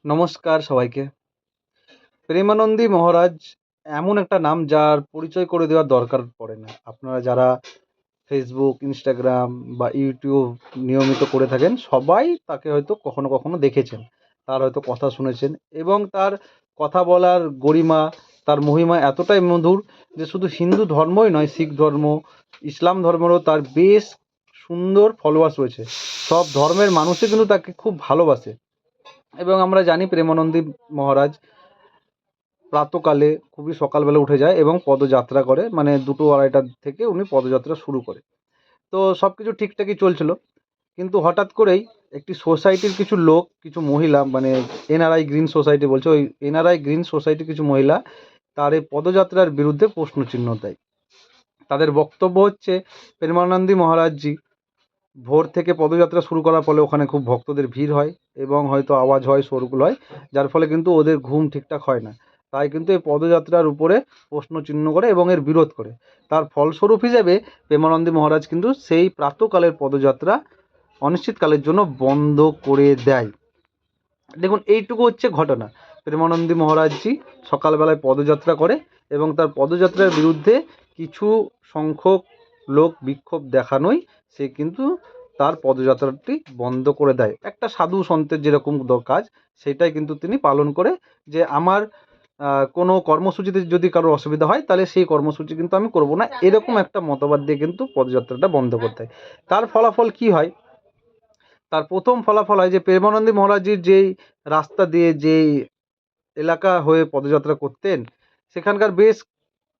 নমস্কার সবাইকে। প্রেমানন্দী মহারাজ এমন একটা নাম যার পরিচয় করে দেওয়ার দরকার পড়ে না। আপনারা যারা ফেসবুক, ইনস্টাগ্রাম বা ইউটিউব নিয়মিত করে থাকেন সবাই তাকে হয়তো কখনো কখনো দেখেছেন। তার হয়তো কথা শুনেছেন এবং তার কথা বলার গরিমা, তার মহিমা এতটাই মধুর যে শুধু হিন্দু ধর্মই নয়, শিখ ধর্ম, ইসলাম ধর্মেরও তার বেশ সুন্দর ফলোয়ার্স রয়েছে। সব ধর্মের মানুষই কিন্তু তাকে খুব ভালোবাসে এবং আমরা জানি প্রেমানন্দী মহারাজ প্রাতকালে খুবই সকালবেলা উঠে যায় এবং পদযাত্রা করে, মানে 2টো-2:30টার থেকে উনি পদযাত্রা শুরু করে। তো সব কিছু ঠিকঠাকই চলছিল, কিন্তু হঠাৎ করেই একটি সোসাইটির কিছু লোক, কিছু মহিলা, মানে এনআরআই গ্রিন সোসাইটি বলছে, ওই এনআরআই গ্রিন সোসাইটির কিছু মহিলা তার এই পদযাত্রার বিরুদ্ধে প্রশ্নচিহ্ন দেয়। তাদের বক্তব্য হচ্ছে প্রেমানন্দী মহারাজজি ভোর থেকে পদযাত্রা শুরু করার ফলে ওখানে খুব ভক্তদের ভিড় হয় এবং হয়তো আওয়াজ হয়, শোরগোল হয়, যার ফলে কিন্তু ওদের ঘুম ঠিকঠাক হয় না। তাই কিন্তু এই পদযাত্রার উপরে প্রশ্ন চিহ্ন করে এবং এর বিরোধ করে। তার ফলস্বরূপ হিসেবে প্রেমানন্দী মহারাজ কিন্তু সেই প্রাতঃকালের পদযাত্রা অনিশ্চিতকালের জন্য বন্ধ করে দেয়। দেখুন, এইটুকু হচ্ছে ঘটনা। প্রেমানন্দী মহারাজজি সকালবেলায় পদযাত্রা করে এবং তার পদযাত্রার বিরুদ্ধে কিছু সংখ্যক লোক বিক্ষোভ দেখানোই সে কিন্তু তার পদযাত্রাটি বন্ধ করে দেয়। একটা সাধু সন্তের যেরকম কাজ, সেটাই কিন্তু তিনি পালন করে, যে আমার কোনো কর্মসূচিতে যদি কারোর অসুবিধা হয় তাহলে সেই কর্মসূচি কিন্তু আমি করব না, এরকম একটা মতবাদ দিয়ে কিন্তু পদযাত্রাটা বন্ধ করতে হয়। তার ফলাফল কি হয়? তার প্রথম ফলাফল হয় যে প্রেমানন্দী মহারাজজির যেই রাস্তা দিয়ে, যেই এলাকা হয়ে পদযাত্রা করতেন, সেখানকার বেশ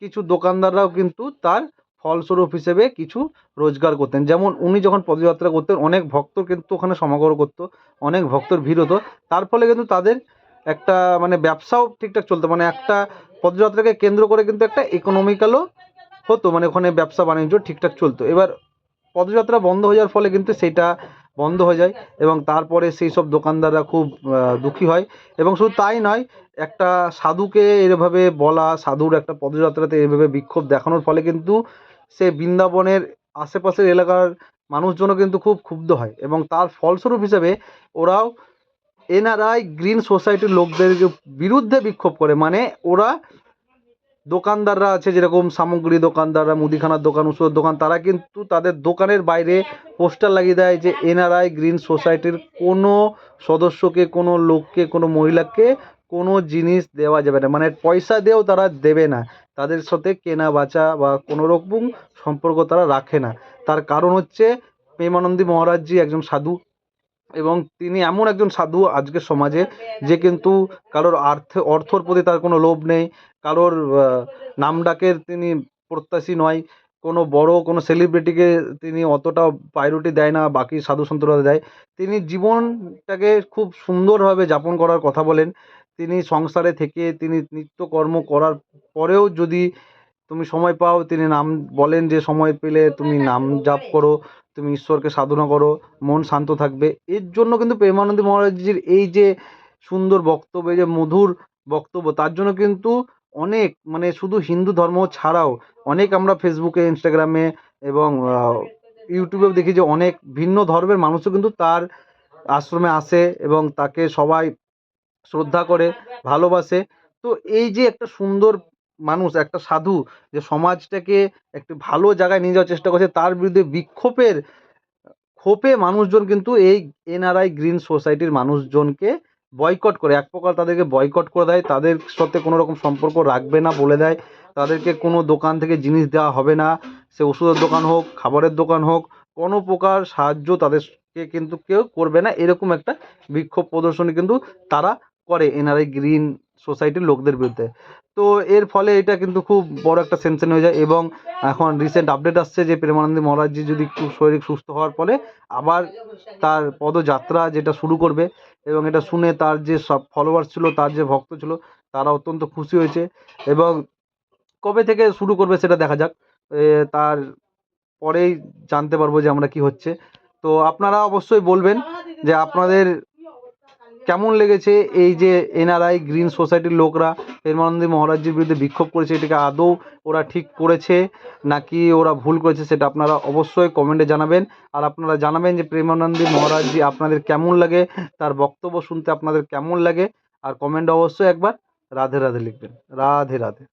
কিছু দোকানদাররাও কিন্তু তার ফলস্বরূপ হিসেবে কিছু রোজগার করতেন। যেমন উনি যখন পদযাত্রা করতেন অনেক ভক্ত কিন্তু ওখানে সমাগম করতো, অনেক ভক্তর ভিড় হতো। তার ফলে কিন্তু তাদের একটা মানে ব্যবসাও ঠিকঠাক চলতো, মানে একটা পদযাত্রাকে কেন্দ্র করে কিন্তু একটা ইকোনমিক্যালও হতো, মানে ওখানে ব্যবসা বাণিজ্য ঠিকঠাক চলতো। এবার পদযাত্রা বন্ধ হয়ে যাওয়ার ফলে কিন্তু সেটা বন্ধ হয়ে যায় এবং তারপরে সেই সব দোকানদাররা খুব দুঃখী হয়। এবং শুধু তাই নয়, একটা সাধুকে এভাবে বলা, সাধুর একটা পদযাত্রাতে এভাবে বিক্ষোভ দেখানোর ফলে কিন্তু সে বৃন্দাবনের আশেপাশের এলাকার মানুষজনও কিন্তু খুব ক্ষুব্ধ হয় এবং তার ফলস্বরূপ হিসেবে ওরাও এনআরআই গ্রিন সোসাইটির লোকদের বিরুদ্ধে বিক্ষোভ করে। মানে ওরা, দোকানদাররা আছে যেরকম সামগ্রী দোকানদাররা, মুদিখানার দোকান, ওষুধের দোকান, তারা কিন্তু তাদের দোকানের বাইরে পোস্টার লাগিয়ে দেয় যে এনআরআই গ্রিন সোসাইটির কোনো সদস্যকে, কোনো লোককে, কোনো মহিলাকে কোনো জিনিস দেওয়া যাবে না, মানে পয়সা দিয়েও তারা দেবে না, তাদের সাথে কেনা বেচা বা কোনো রকম সম্পর্ক তারা রাখে না। তার কারণ হচ্ছে প্রেমানন্দী মহারাজজি একজন সাধু এবং তিনি এমন একজন সাধু আজকের সমাজে, যে কিন্তু কারোর অর্থর প্রতি তার কোনো লোভ নেই, কারোর নাম ডাকের তিনি প্রত্যাশী নয়, কোনো বড় কোনো সেলিব্রিটিকে তিনি অতটা প্রায়োরিটি দেয় না, বাকি সাধু সন্তরা দেয়। তিনি জীবনটাকে খুব সুন্দরভাবে যাপন করার কথা বলেন। তিনি সংসারে থেকে তিনি নিত্যকর্ম করার পরেও যদি তুমি সময় পাও, তিনি নাম বলেন যে সময় পেলে তুমি নাম জাপ করো, তুমি ঈশ্বরকে সাধনা করো, মন শান্ত থাকবে। এর জন্য কিন্তু প্রেমানন্দী মহারাজজির এই যে সুন্দর বক্তব্য, এই যে মধুর বক্তব্য, তার জন্য কিন্তু অনেক, মানে শুধু হিন্দু ধর্ম ছাড়াও অনেক, আমরা ফেসবুকে, ইনস্টাগ্রামে এবং ইউটিউবেও দেখি যে অনেক ভিন্ন ধর্মের মানুষও কিন্তু তার আশ্রমে আসে এবং তাকে সবাই শ্রদ্ধা করে, ভালোবাসে। তো এই যে একটা সুন্দর মানুষ, একটা সাধু, যে সমাজটাকে একটি ভালো জায়গায় নিয়ে যাওয়ার চেষ্টা করছে, তার বিরুদ্ধে বিক্ষোভের ক্ষোভে মানুষজন কিন্তু এই এনআরআই গ্রিন সোসাইটির মানুষজনকে বয়কট করে, এক প্রকার তাদেরকে বয়কট করে দেয়, তাদের সাথে কোনো রকম সম্পর্ক রাখবে না বলে দেয়, তাদেরকে কোনো দোকান থেকে জিনিস দেওয়া হবে না, সে ওষুধের দোকান হোক, খাবারের দোকান হোক, কোনো প্রকার সাহায্য তাদেরকে কিন্তু কেউ করবে না, এরকম একটা বিক্ষোভ প্রদর্শনী কিন্তু তারা করে এনআরআই গ্রিন সোসাইটির লোকদের বিরুদ্ধে। তো এর ফলে এটা কিন্তু খুব বড় একটা সেনশন হয়ে যায় এবং এখন রিসেন্ট আপডেট আসছে যে প্রেমানন্দী মহারাজজি যদি একটু শরীর সুস্থ হওয়ার ফলে আবার তার পদযাত্রা যেটা শুরু করবে এবং এটা শুনে তার যে সব ফলোয়ার্স ছিল, তার যে ভক্ত ছিল, তারা অত্যন্ত খুশি হয়েছে এবং কবে থেকে শুরু করবে সেটা দেখা যাক। তার পরেই জানতে পারবো যে আমরা কি হচ্ছে। তো আপনারা অবশ্যই বলবেন যে আপনাদের কেমন লেগেছে এই যে এনআরআই গ্রিন সোসাইটির লোকরা প্রেমানন্দী মহারাজজির বিরুদ্ধে বিক্ষোভ করেছে, এটাকে আদৌ ওরা ঠিক করেছে নাকি ওরা ভুল করেছে, সেটা আপনারা অবশ্যই কমেন্টে জানাবেন। আর আপনারা জানাবেন যে প্রেমানন্দী মহারাজজি আপনাদের কেমন লাগে, তার বক্তব্য শুনতে আপনাদের কেমন লাগে। আর কমেন্টে অবশ্যই একবার রাধে রাধে লিখবেন। রাধে রাধে।